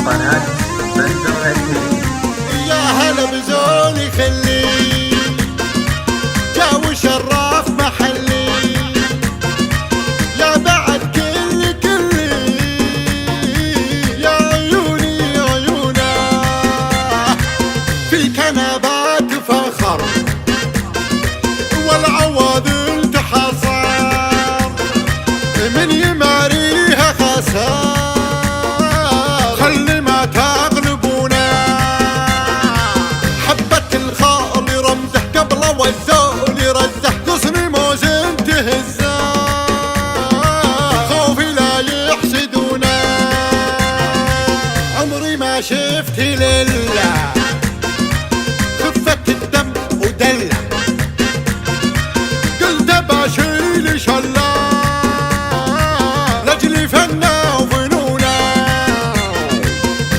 قناة بندر هاتين. يا هلا بزولي خلي جا وشرف محلي، يا بعد كلي يا عيوني عيونا في كنبات فخر والعواذل تحصر من يماريها خسر. والذول يرزح غصن موز انتهزا خوفي لا يحسدونا. عمري ما شفت لله خفة الدم ودلة، قلت بشيل شلا لاجلي فنا وفنونا.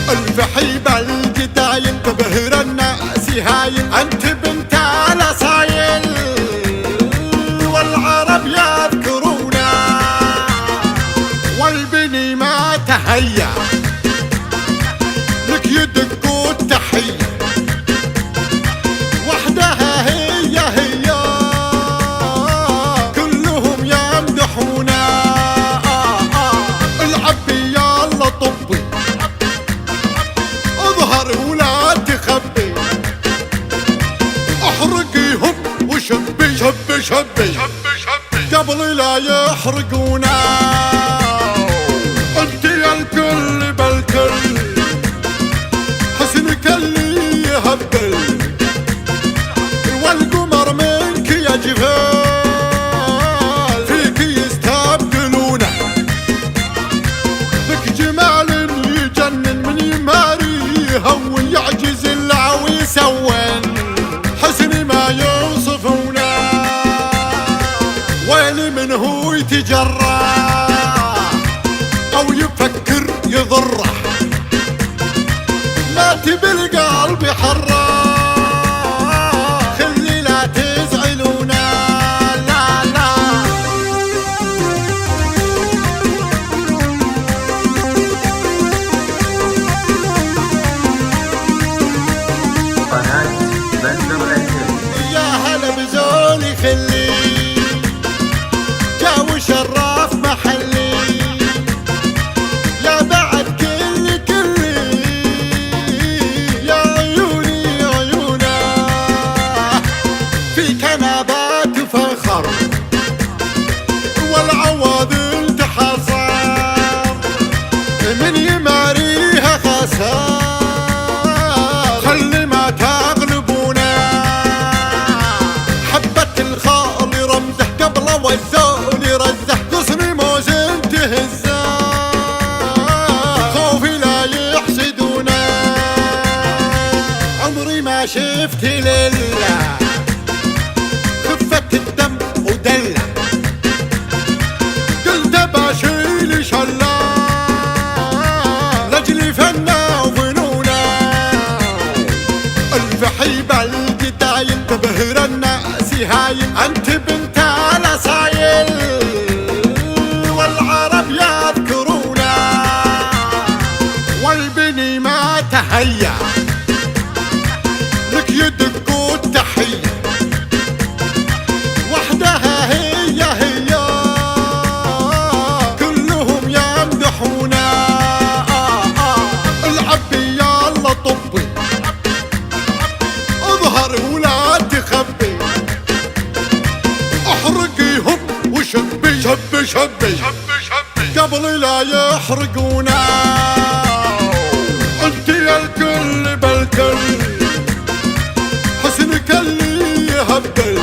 الفحيبة الجدايل تبهر الناس هايل، انت بنت على صايل والعرب يذكرونا والبني ما تهيأ لك يدقوا التحية. وحدها هي كلهم يمدحونا. العبي يلا طبي اظهر ولا تخبي، احرقيهم وشبي شبي شبي قبل لا يحرقونا. انت يا الكل بالكل حسنك اللي يهبل، والقمر منك يا جفال فيك يستبدلونه. لك جمال يجنن من يماري يهون يعجز العوي يسون. حسن ما يوصفونا ويلي من هو يتجرح او يفكر يضره، مات بالقلب حره. خلي لا تزعلونا لا لا. قناة بندر هاتين. يا هلا بزولي خلي جا وشرف محلي، يا بعد كلي يا عيوني عيونا في كنبات فخر والعواذل تحصر من يماريها خسر. خلي ما تغلبونا حبة الخال رمزه قبل والذول يرزح غصن موز انتهزا خوفي لا يحسدونا. عمري ما شفت لله خفة الدم ودلة، قلت بشيل شلا لاجلي فنا وفنونا. الفحيبة الجدايل تبهر الناس هايل، انت بنت على صايل والعرب يذكرونا والبني ما تهيأ لك يدقوا التحية. وحدها هي كلهم يمدحونا. العبي يلا طبي اظهر ولا تخبي، احرقيهم وشبي شبي شبي قبل لا يحرقونا. انت يا الكل بالكل حسنك اللي يهبل،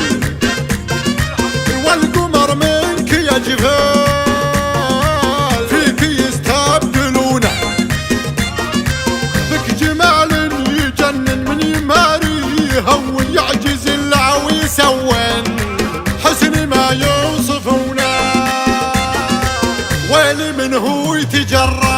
والقمر منك يا جفال فيك يستبدلونه. لك جمال يجنن من يماري يهون يعجز العوي يسون. حسن ما يوصفونا ويلي من هو يتجرح